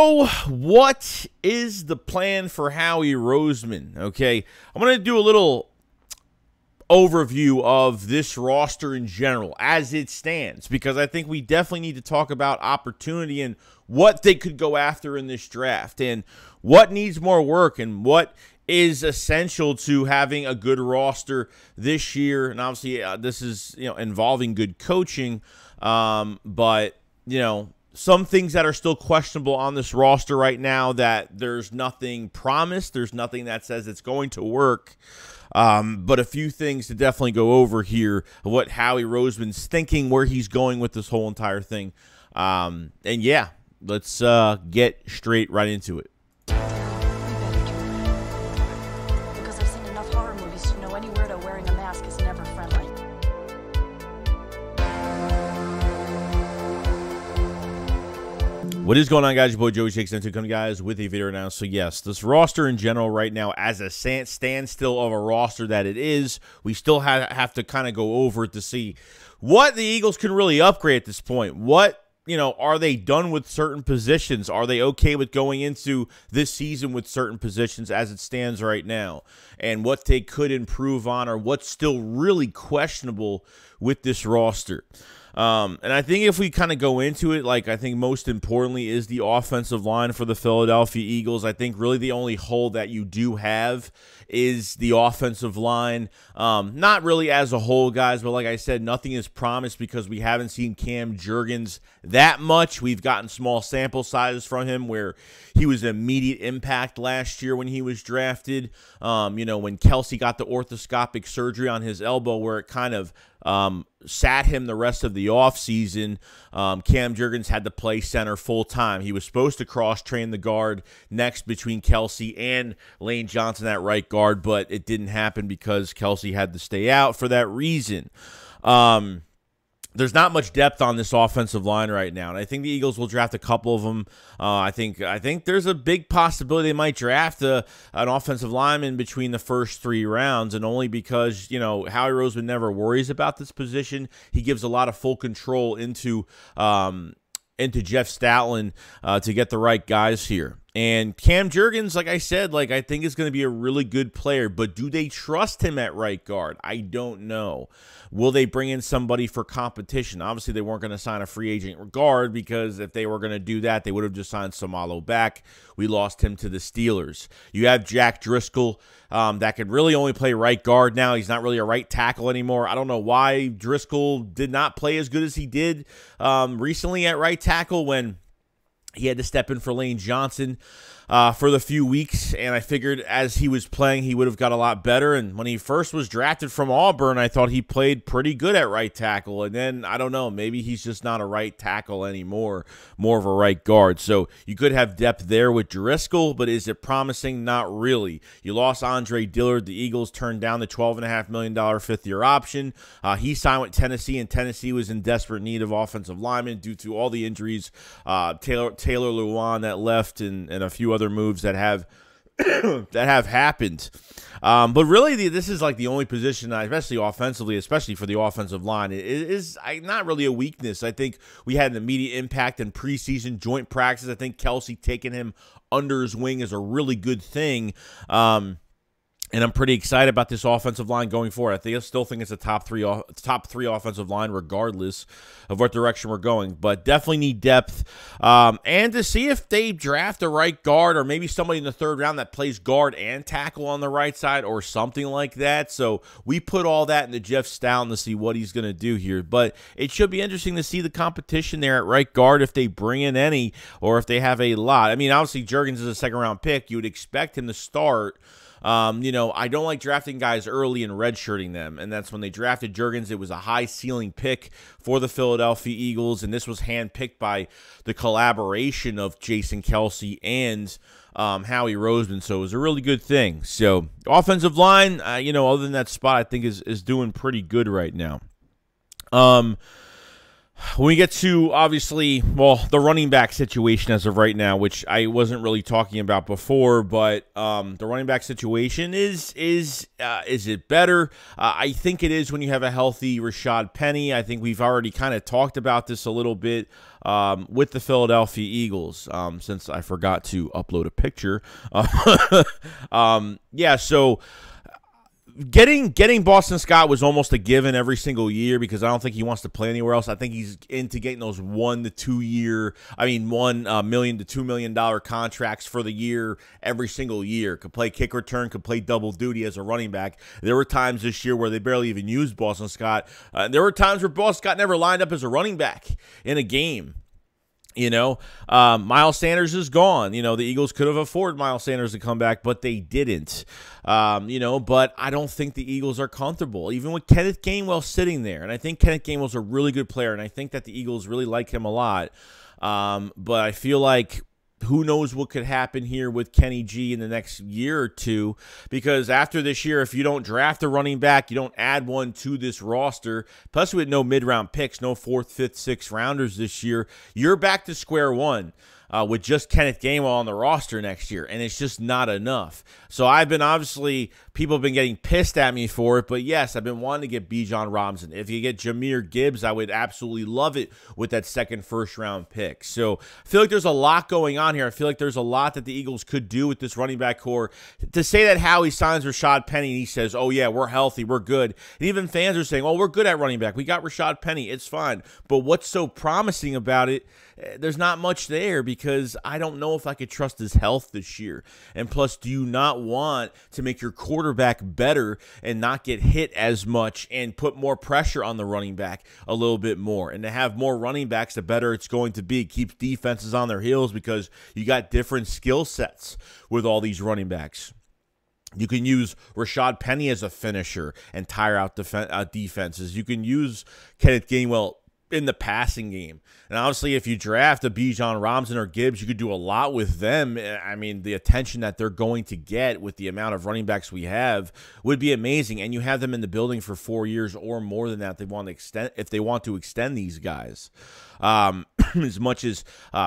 So, what is the plan for Howie Roseman? Okay, I'm going to do a little overview of this roster in general as it stands, because I think we definitely need to talk about opportunity and what they could go after in this draft and what needs more work and what is essential to having a good roster this year. And obviously this is, involving good coaching, but some things that are still questionable on this roster right now, that there's nothing promised, there's nothing that says it's going to work. But a few things to definitely go over here, what Howie Roseman's thinking, where he's going with this whole entire thing. And yeah, let's get straight right into it. Because I've seen enough horror movies to know any weirdo wearing a mask is never friendly. What is going on, guys? Your boy Joey Shakedown coming, guys, with a video now. So yes, this roster in general right now, as a standstill of a roster that it is, we still have to kind of go over it to see what the Eagles can really upgrade at this point. What, are they done with certain positions? Are they okay with going into this season with certain positions as it stands right now? And what they could improve on, or what's still really questionable with this roster. And I think if we kind of go into it, I think most importantly is the offensive line for the Philadelphia Eagles. I think really the only hole that you do have is the offensive line. Not really as a whole, guys, but like I said, nothing is promised because we haven't seen Cam Jurgens that much. We've gotten small sample sizes from him where he was an immediate impact last year when he was drafted. When Kelsey got the orthoscopic surgery on his elbow where it kind of sat him the rest of the offseason, Cam Jurgens had to play center full time. He was supposed to cross-train the guard next between Kelsey and Lane Johnson at right guard, but it didn't happen because Kelsey had to stay out for that reason. There's not much depth on this offensive line right now, and I think the Eagles will draft a couple of them. I think there's a big possibility they might draft an offensive lineman between the first 3 rounds, and only because, Howie Roseman never worries about this position. He gives a lot of full control into Jeff Stoutland to get the right guys here. And Cam Jurgens, like I said, I think is going to be a really good player, but do they trust him at right guard? I don't know. Will they bring in somebody for competition? Obviously, they weren't going to sign a free agent guard, because if they were going to do that, they would have just signed Samalo back. We lost him to the Steelers. You have Jack Driscoll that could really only play right guard now. He's not really a right tackle anymore. I don't know why Driscoll did not play as good as he did recently at right tackle when he had to step in for Lane Johnson for the few weeks, and I figured as he was playing, he would have got a lot better. And when he first was drafted from Auburn, I thought he played pretty good at right tackle. And then, I don't know, maybe he's just not a right tackle anymore, more of a right guard. So you could have depth there with Driscoll, but is it promising? Not really. You lost Andre Dillard. The Eagles turned down the $12.5 million fifth-year option. He signed with Tennessee, and Tennessee was in desperate need of offensive linemen due to all the injuries. Taylor Lewan that left, and a few other moves that have happened. But really, this is the only position, especially offensively, especially for the offensive line, it is not really a weakness. I think we had an immediate impact in preseason joint practice. I think Kelsey taking him under his wing is a really good thing. And I'm pretty excited about this offensive line going forward. I still think it's a top three offensive line, regardless of what direction we're going. But definitely need depth, and to see if they draft a right guard, or maybe somebody in the 3rd round that plays guard and tackle on the right side, or something like that. So we put all that into Jeff Stoutland to see what he's going to do here. But it should be interesting to see the competition there at right guard, if they bring in any, or if they have a lot. I mean, obviously Jurgens is a 2nd-round pick. You would expect him to start. I don't like drafting guys early and redshirting them, and that's when they drafted Jurgens. It was a high ceiling pick for the Philadelphia Eagles, and this was handpicked by the collaboration of Jason Kelsey and Howie Roseman, so it was a really good thing. So offensive line, other than that spot, I think is doing pretty good right now. When we get to, obviously, well, the running back situation as of right now, which I wasn't really talking about before, but the running back situation is it better? I think it is when you have a healthy Rashad Penny. I think we've already kind of talked about this a little bit with the Philadelphia Eagles, since I forgot to upload a picture. Yeah, so Getting Boston Scott was almost a given every single year because I don't think he wants to play anywhere else. I think he's into getting those 1 to 2 year, $1 million to $2 million contracts for the year every single year. Could play kick return, could play double duty as a running back. There were times this year where they barely even used Boston Scott. There were times where Boston Scott never lined up as a running back in a game. Miles Sanders is gone. The Eagles could have afforded Miles Sanders to come back, but they didn't. But I don't think the Eagles are comfortable, even with Kenneth Gainwell sitting there. And I think Kenneth Gainwell's a really good player, and I think that the Eagles really like him a lot. But I feel like who knows what could happen here with Kenny G in the next year or two, because after this year, if you don't draft a running back, you don't add one to this roster, plus with no mid-round picks, no 4th, 5th, 6th rounders this year, you're back to square one. With just Kenneth Gainwell on the roster next year, and it's just not enough. So people have been getting pissed at me for it, but yes, I've been wanting to get Bijan Robinson. If you get Jahmyr Gibbs, I would absolutely love it with that second first-round pick. So I feel like there's a lot going on here. I feel like there's a lot that the Eagles could do with this running back core. To say that Howie signs Rashad Penny and he says, oh yeah, we're healthy, we're good. And even fans are saying, oh, we're good at running back. We got Rashad Penny, it's fine. But what's so promising about it, there's not much there because I don't know if I could trust his health this year. And plus, do you not want to make your quarterback better and not get hit as much and put more pressure on the running back a little bit more? And to have more running backs, the better it's going to be. It keeps defenses on their heels because you got different skill sets with all these running backs. You can use Rashad Penny as a finisher and tire out defenses. You can use Kenneth Gainwell in the passing game. And obviously, if you draft a Bijan Robinson or Gibbs, you could do a lot with them. I mean, the attention that they're going to get with the amount of running backs we have would be amazing. And you have them in the building for 4 years or more than that if they want to extend these guys. As much as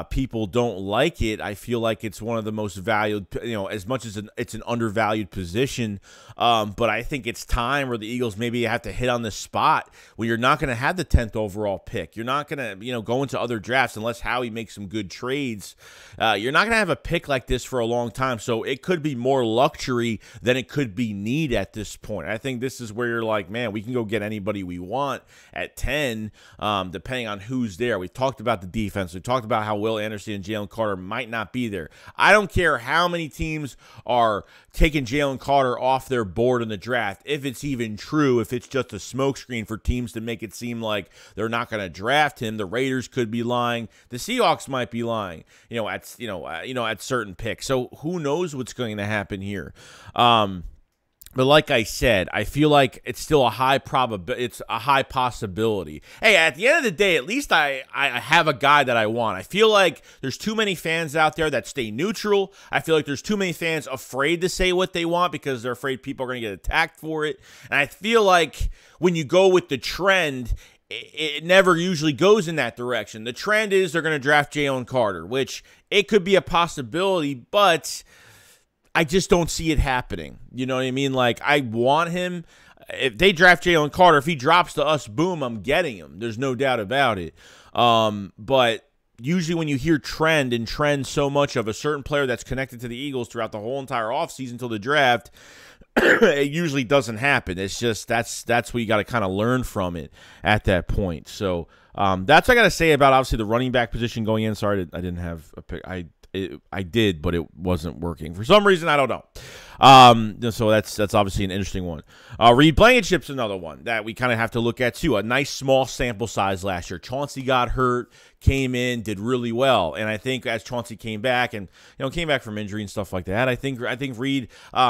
people don't like it, I feel like it's one of the most valued, as much as it's an undervalued position. But I think it's time where the Eagles maybe have to hit on the spot where you're not going to have the 10th overall pick. You're not going to, go into other drafts unless Howie makes some good trades. You're not going to have a pick like this for a long time. So it could be more luxury than it could be need at this point. I think this is where you're like, man, we can go get anybody we want at 10, depending on who's there. We've talked about the defense. We've talked about how Will Anderson and Jalen Carter might not be there. I don't care how many teams are taking Jalen Carter off their board in the draft, if it's even true, if it's just a smokescreen for teams to make it seem like they're not going to draft him. The Raiders could be lying. The Seahawks might be lying, at certain picks. So who knows what's going to happen here? But like I said, I feel like it's still a high probability. It's a high possibility. Hey, at the end of the day, at least I have a guy that I want. I feel like there's too many fans out there that stay neutral. I feel like there's too many fans afraid to say what they want because they're afraid people are going to get attacked for it. And I feel like when you go with the trend, it never usually goes in that direction. The trend is they're going to draft Jalen Carter, which it could be a possibility, but I just don't see it happening. You know what I mean? Like, I want him. If they draft Jalen Carter, if he drops to us, boom, I'm getting him. There's no doubt about it. But usually when you hear trend so much of a certain player that's connected to the Eagles throughout the whole entire offseason until the draft, it usually doesn't happen. It's just that's what you got to kind of learn from it at that point. So that's what I got to say about, obviously, the running back position going in. Sorry, I didn't have a pick. I did, but it wasn't working for some reason. I don't know. So that's obviously an interesting one. Reed Blankenship's another one that we kind of have to look at too. A nice small sample size last year. Chauncey got hurt, came in, did really well, and I think as Chauncey came back and came back from injury and stuff like that, I think Reed,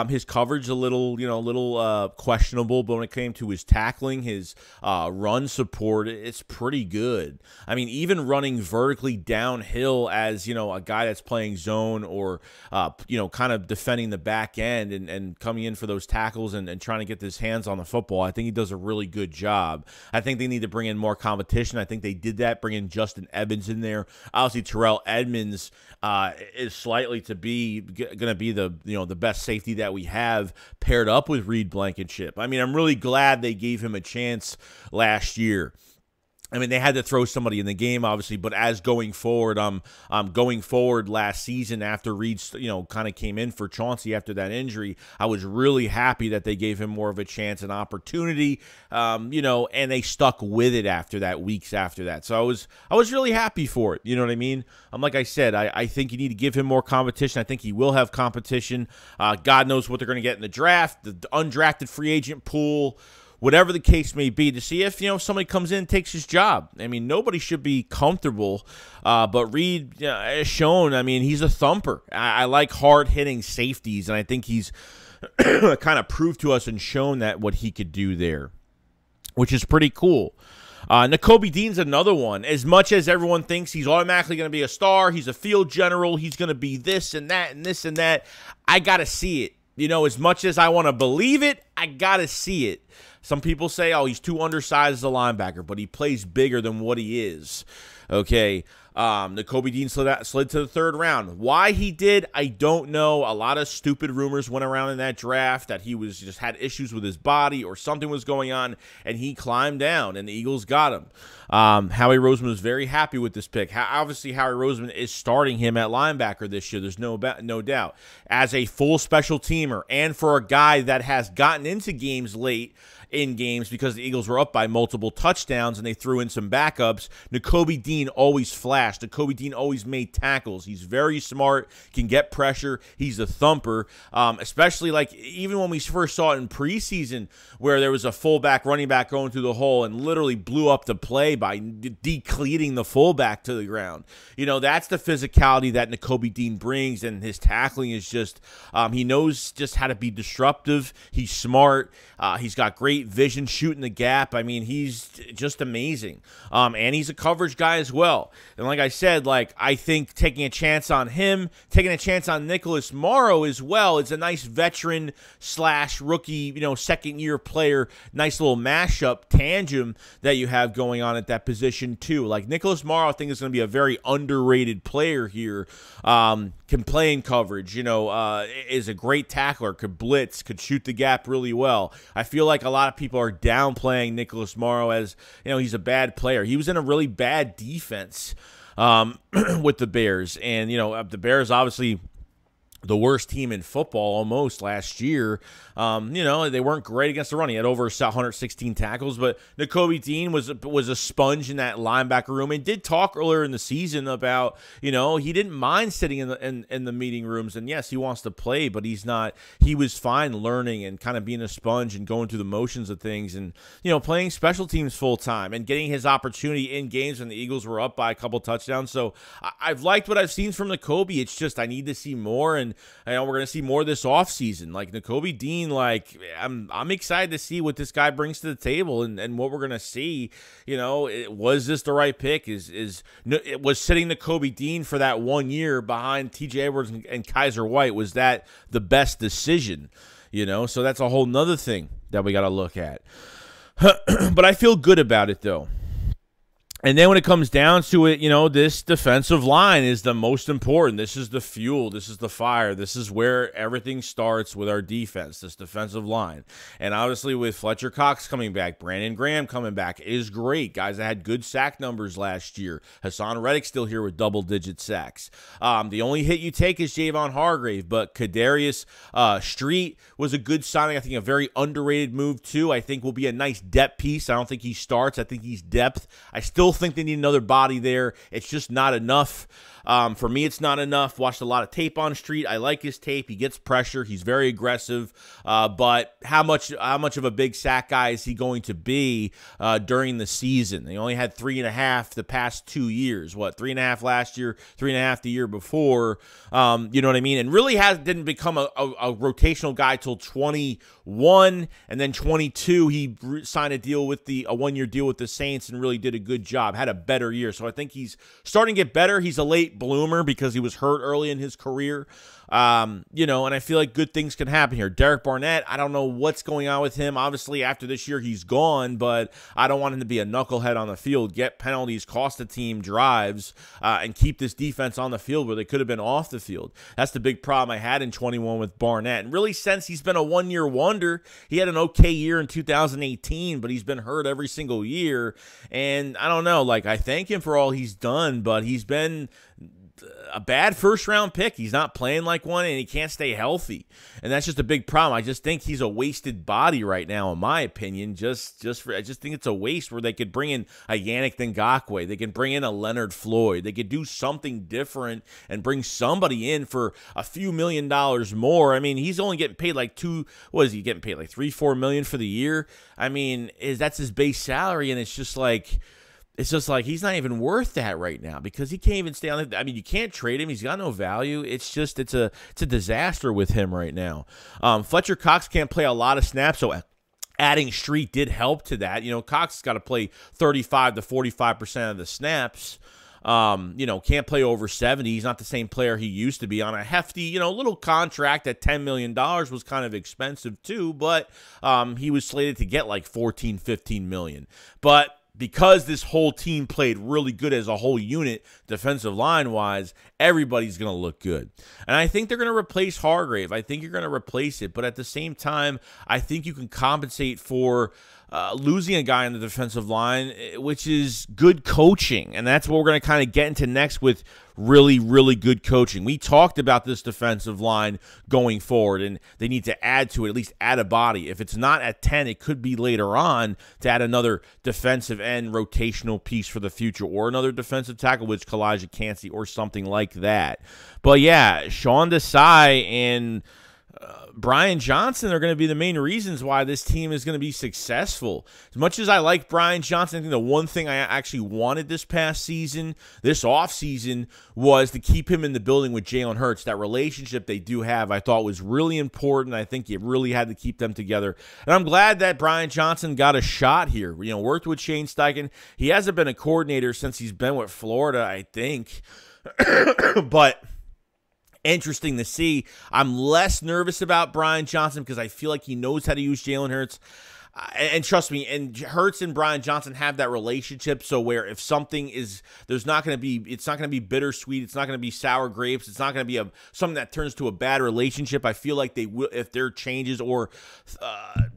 his coverage a little questionable, but when it came to his tackling, his run support, it's pretty good. I mean, even running vertically downhill as a guy that's playing zone or, kind of defending the back end and coming in for those tackles and trying to get his hands on the football. I think he does a really good job. I think they need to bring in more competition. I think they did that, bring in Justin Evans in there. Obviously, Terrell Edmonds is slightly to be going to be the best safety that we have paired up with Reed Blankenship. I mean, I'm really glad they gave him a chance last year. I mean, they had to throw somebody in the game, obviously, but as going forward, going forward last season after Reed, kind of came in for Chauncey after that injury, I was really happy that they gave him more of a chance and opportunity, and they stuck with it after that, weeks after that. So I was really happy for it. You know what I mean? Like I said, I think you need to give him more competition. I think he will have competition. God knows what they're going to get in the draft, the undrafted free agent pool, whatever the case may be, to see if, somebody comes in and takes his job. I mean, nobody should be comfortable, but Reed has shown, I mean, he's a thumper. I like hard-hitting safeties, and I think he's kind of proved to us and shown that what he could do there, which is pretty cool. Nakobe Dean's another one. As much as everyone thinks he's automatically going to be a star, he's a field general, he's going to be this and that and this and that, I got to see it. As much as I want to believe it, I got to see it. Some people say, oh, he's too undersized as a linebacker, but he plays bigger than what he is. Okay, Nakobe Dean slid to the third round. Why he did, I don't know. A lot of stupid rumors went around in that draft that he was just had issues with his body or something was going on, and he climbed down, and the Eagles got him. Howie Roseman was very happy with this pick. Obviously, Howie Roseman is starting him at linebacker this year. There's no doubt. As a full special teamer, and for a guy that has gotten into games late in games because the Eagles were up by multiple touchdowns and they threw in some backups, Nakobe Dean always flashed. Nakobe Dean always made tackles. He's very smart, can get pressure. He's a thumper, especially even when we first saw it in preseason where there was a fullback running back going through the hole and literally blew up the play by decleating the fullback to the ground. That's the physicality that Nakobe Dean brings, and his tackling is just, he knows just how to be disruptive. He's smart. He's got great vision, shooting the gap. I mean, he's just amazing. And he's a coverage guy as well. And like I said, I think taking a chance on him, taking a chance on Nicholas Morrow as well, it's a nice veteran / rookie, second-year player, nice little mashup tandem that you have going on at that position too. Nicholas Morrow, I think, is going to be a very underrated player here. Can play in coverage, is a great tackler, could blitz, could shoot the gap really well. I feel like a lot of people are downplaying Nicholas Morrow as, he's a bad player. He was in a really bad defense with the Bears. And, the Bears obviously the worst team in football almost last year. They weren't great against the run. He had over 116 tackles, but Nakobe Dean was a sponge in that linebacker room, and did talk earlier in the season about, he didn't mind sitting in the meeting rooms, and yes, he wants to play, but he was fine learning and kind of being a sponge and going through the motions of things, and playing special teams full time and getting his opportunity in games when the Eagles were up by a couple touchdowns. So I've liked what I've seen from Nakobe. It's just I need to see more, and we're going to see more this offseason. Nakobe Dean, I'm excited to see what this guy brings to the table and what we're going to see. Was this the right pick? Was sitting Nakobe Dean for that 1 year behind T.J. Edwards and Kaiser White, was that the best decision? So that's a whole nother thing that we got to look at. But I feel good about it, though. And then when it comes down to it, this defensive line is the most important. This is the fuel. This is the fire. This is where everything starts with our defense, this defensive line. And obviously with Fletcher Cox coming back, Brandon Graham coming back is great. Guys that had good sack numbers last year. Hassan Reddick still here with double-digit sacks. The only hit you take is Javon Hargrave, but Kadarius Street was a good signing. I think a very underrated move, too. I think will be a nice depth piece. I don't think he starts. I think he's depth. I still think they need another body there. It's just not enough. For me, it's not enough. Watched a lot of tape on Street. I like his tape. He gets pressure. He's very aggressive. But how much of a big sack guy is he going to be during the season? He only had 3.5 the past 2 years. 3.5 last year, 3.5 the year before. You know what I mean? And really didn't become a rotational guy till 21, and then 22 he signed a 1-year deal with the Saints and really did a good job job, had a better year. So I think he's starting to get better. He's a late bloomer because he was hurt early in his career. You know, and I feel like good things can happen here. Derek Barnett, I don't know what's going on with him. Obviously, after this year, he's gone, but I don't want him to be a knucklehead on the field, get penalties, cost the team drives, and keep this defense on the field where they could have been off the field. That's the big problem I had in 21 with Barnett. And really, since he's been a one-year wonder, he had an okay year in 2018, but he's been hurt every single year. And I don't know, like, I thank him for all he's done, but he's been a bad first-round pick. He's not playing like one, and he can't stay healthy. And that's just a big problem. I just think he's a wasted body right now, in my opinion. I just think it's a waste where they could bring in a Yannick Ngakoue. They can bring in a Leonard Floyd. They could do something different and bring somebody in for a few $1 million more. I mean, he's only getting paid like what is he getting paid? Like $3-4 million for the year? I mean, that's his base salary, and it's just like he's not even worth that right now because he can't even stay on it. I mean, you can't trade him. He's got no value. It's a disaster with him right now. Fletcher Cox can't play a lot of snaps, so adding Street did help to that. You know, Cox has got to play 35 to 45% of the snaps. You know, can't play over 70. He's not the same player he used to be on a hefty, you know, little contract at $10 million was kind of expensive too, but he was slated to get like 14, 15 million. But because this whole team played really good as a whole unit, defensive line-wise, everybody's going to look good. And I think they're going to replace Hargrave. I think you're going to replace it. But at the same time, I think you can compensate for losing a guy on the defensive line, which is good coaching. And that's what we're going to kind of get into next with really, really good coaching. We talked about this defensive line going forward, and they need to add to it, at least add a body. If it's not at 10, it could be later on to add another defensive end rotational piece for the future or another defensive tackle, which Kalijah Cansey or something like that. But yeah, Sean Desai and Brian Johnson are going to be the main reasons why this team is going to be successful. As much as I like Brian Johnson, I think the one thing I actually wanted this past season, this offseason, was to keep him in the building with Jalen Hurts. That relationship they do have, I thought was really important. I think you really had to keep them together. And I'm glad that Brian Johnson got a shot here. You know, worked with Shane Steichen. He hasn't been a coordinator since he's been with Florida, I think. But interesting to see. I'm less nervous about Brian Johnson because I feel like he knows how to use Jalen Hurts. And trust me, and Hurts and Brian Johnson have that relationship, so where if something is, it's not going to be bittersweet, it's not going to be sour grapes, it's not going to be something that turns to a bad relationship. I feel like they will, if there are changes or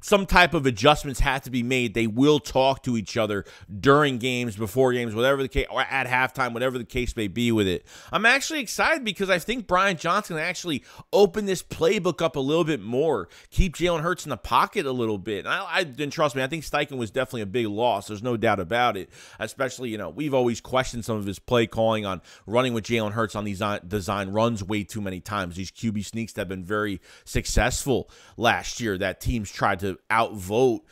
some type of adjustments have to be made, they will talk to each other during games, before games, whatever the case, or at halftime, whatever the case may be with it. I'm actually excited because I think Brian Johnson can actually open this playbook up a little bit more, keep Jalen Hurts in the pocket a little bit. And trust me, I think Steichen was definitely a big loss. There's no doubt about it. Especially, you know, we've always questioned some of his play calling on running with Jalen Hurts on these design runs way too many times. These QB sneaks that have been very successful last year that teams tried to outvote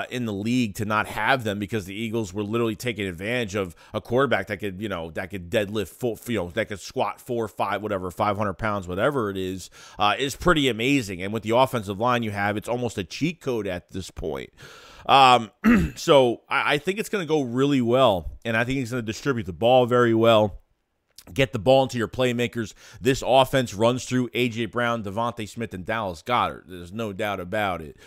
in the league to not have them because the Eagles were literally taking advantage of a quarterback that could, you know, that could deadlift, that could squat 4 or 5, whatever, 500 pounds, whatever it is pretty amazing. And with the offensive line you have, it's almost a cheat code at this point. So I think it's going to go really well, and I think he's going to distribute the ball very well. Get the ball into your playmakers. This offense runs through A.J. Brown, Devontae Smith, and Dallas Goedert. There's no doubt about it.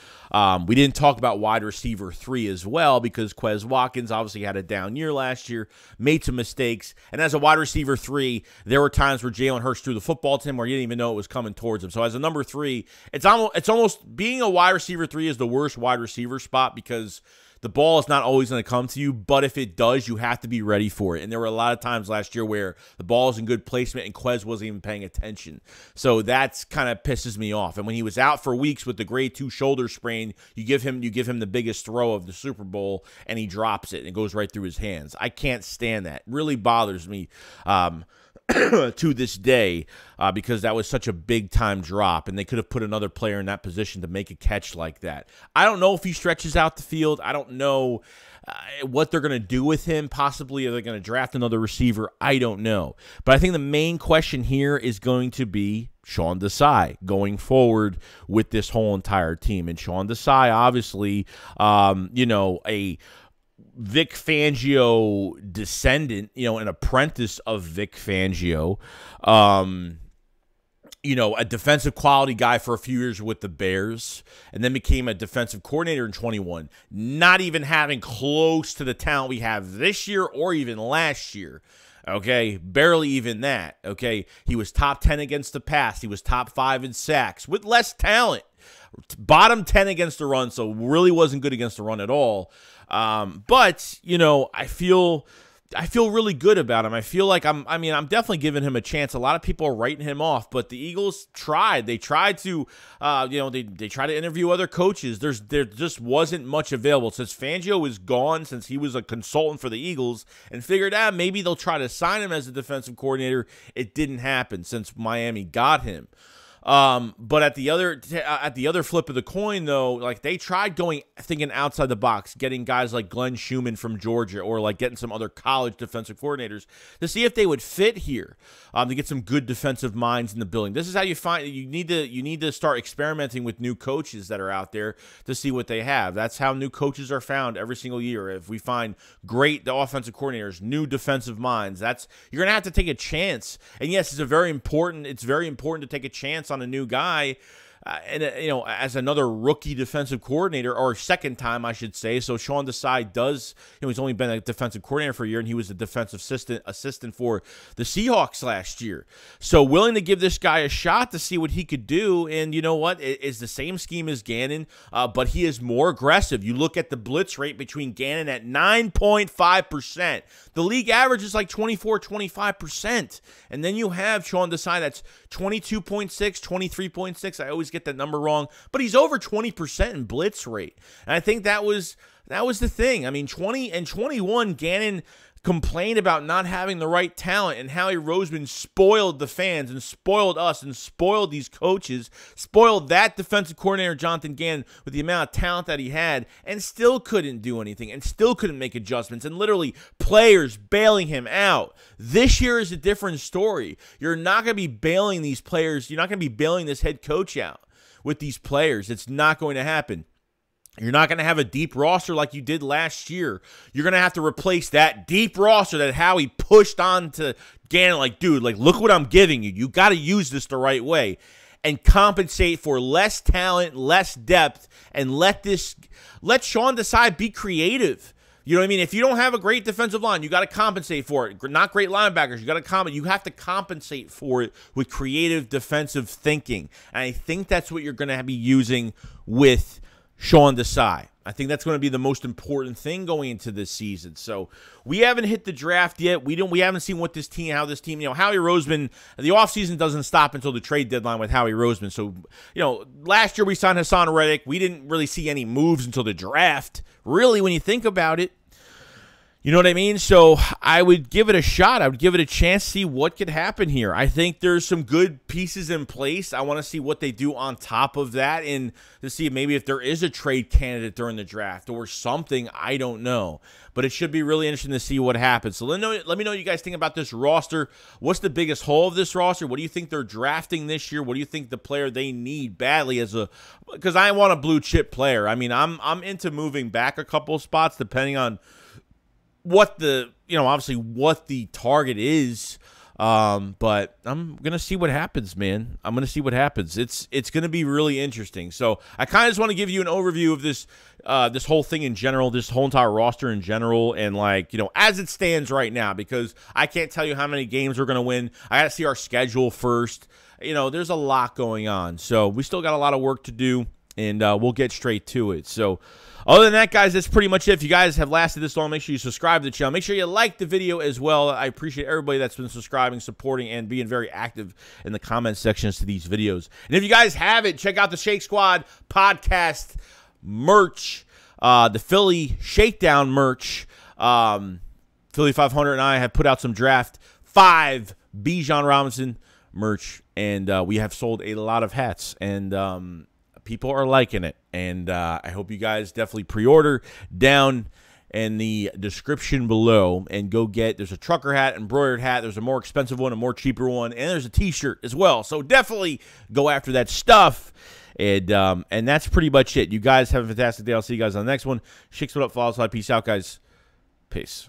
We didn't talk about wide receiver 3 as well because Quez Watkins obviously had a down year last year, made some mistakes. And as a wide receiver 3, there were times where Jalen Hurts threw the football to him where you didn't even know it was coming towards him. So as a number 3, it's almost being a wide receiver 3 is the worst wide receiver spot because the ball is not always going to come to you, but if it does, you have to be ready for it. And there were a lot of times last year where the ball was in good placement and Quez wasn't even paying attention. So that's kind of pisses me off. And when he was out for weeks with the grade 2 shoulder sprain, you give him the biggest throw of the Super Bowl, and he drops it, and it goes right through his hands. I can't stand that. It really bothers me. To this day, because that was such a big-time drop, and they could have put another player in that position to make a catch like that. I don't know if he stretches out the field. I don't know what they're going to do with him. Possibly are they going to draft another receiver? I don't know. But I think the main question here is going to be Sean Desai going forward with this whole entire team. And Sean Desai, obviously, Vic Fangio descendant, an apprentice of Vic Fangio. A defensive quality guy for a few years with the Bears, and then became a defensive coordinator in 21, not even having close to the talent we have this year or even last year. Okay, barely even that. Okay, he was top 10 against the pass. He was top 5 in sacks with less talent. Bottom 10 against the run, so really wasn't good against the run at all. But I feel really good about him. I feel like I'm definitely giving him a chance. A lot of people are writing him off, but the Eagles tried. They tried to, they tried to interview other coaches. There just wasn't much available. Since Fangio was gone, since he was a consultant for the Eagles, and figured out maybe they'll try to sign him as a defensive coordinator, it didn't happen since Miami got him. But at the other flip of the coin, though, like they tried thinking outside the box, getting guys like Glenn Schumann from Georgia, or like getting some other college defensive coordinators to see if they would fit here, to get some good defensive minds in the building. This is how you need to start experimenting with new coaches that are out there to see what they have. That's how new coaches are found every single year. If we find great offensive coordinators, new defensive minds, you're gonna have to take a chance. And yes, it's very important to take a chance on a new guy, as another rookie defensive coordinator, or second time, I should say. So Sean Desai does, he's only been a defensive coordinator for a year, and he was a defensive assistant for the Seahawks last year. So willing to give this guy a shot to see what he could do. And you know what? It's the same scheme as Gannon, but he is more aggressive. You look at the blitz rate between Gannon at 9.5%. The league average is like 24-25%. And then you have Sean Desai that's 22.6, 23.6. I always get that number wrong, but he's over 20% in blitz rate. And I think that was the thing. I mean, 20 and 21, Gannon complained about not having the right talent, and Howie Roseman spoiled the fans and spoiled us and spoiled these coaches, spoiled that defensive coordinator, Jonathan Gannon, with the amount of talent that he had, and still couldn't do anything and still couldn't make adjustments, and literally players bailing him out. This year is a different story. You're not going to be bailing these players. You're not going to be bailing this head coach out with these players. It's not going to happen. You're not going to have a deep roster like you did last year. You're going to have to replace that deep roster that Howie pushed on to Gannon. Like, dude, like, look what I'm giving you. You got to use this the right way and compensate for less talent, less depth, and let Sean Desai be creative. You know what I mean? If you don't have a great defensive line, you got to compensate for it. Not great linebackers. You have to compensate for it with creative defensive thinking. And I think that's what you're going to be using with Sean Desai. I think that's going to be the most important thing going into this season. So we haven't hit the draft yet. We haven't seen how this team, Howie Roseman, the offseason doesn't stop until the trade deadline with Howie Roseman. So, last year we signed Hassan Reddick. We didn't really see any moves until the draft, really, when you think about it. You know what I mean? So I would give it a shot. I would give it a chance to see what could happen here. I think there's some good pieces in place. I want to see what they do on top of that, and to see maybe if there is a trade candidate during the draft or something. I don't know. But it should be really interesting to see what happens. So let me know what you guys think about this roster. What's the biggest hole of this roster? What do you think they're drafting this year? What do you think the player they need badly because I want a blue chip player. I mean, I'm into moving back a couple of spots depending on what obviously what the target is, but I'm gonna see what happens, man. I'm gonna see what happens. It's gonna be really interesting. So I kind of just want to give you an overview of this whole thing in general, this whole entire roster in general, and as it stands right now, because I can't tell you how many games we're gonna win. I gotta see our schedule first. There's a lot going on, so we still got a lot of work to do, and we'll get straight to it. So other than that, guys, that's pretty much it. If you guys have lasted this long, make sure you subscribe to the channel. Make sure you like the video as well. I appreciate everybody that's been subscribing, supporting, and being very active in the comment sections to these videos. And if you guys haven't, check out the Shake Squad podcast merch, the Philly Shakedown merch. Philly 500 and I have put out some Draft 5 Bijan Robinson merch, and we have sold a lot of hats, and people are liking it, and I hope you guys definitely pre-order down in the description below and go get. There's a trucker hat, embroidered hat. There's a more expensive one, a more cheaper one, and there's a T-shirt as well. So definitely go after that stuff, and that's pretty much it. You guys have a fantastic day. I'll see you guys on the next one. SHAKESQUAD up, follow us, peace out, guys. Peace.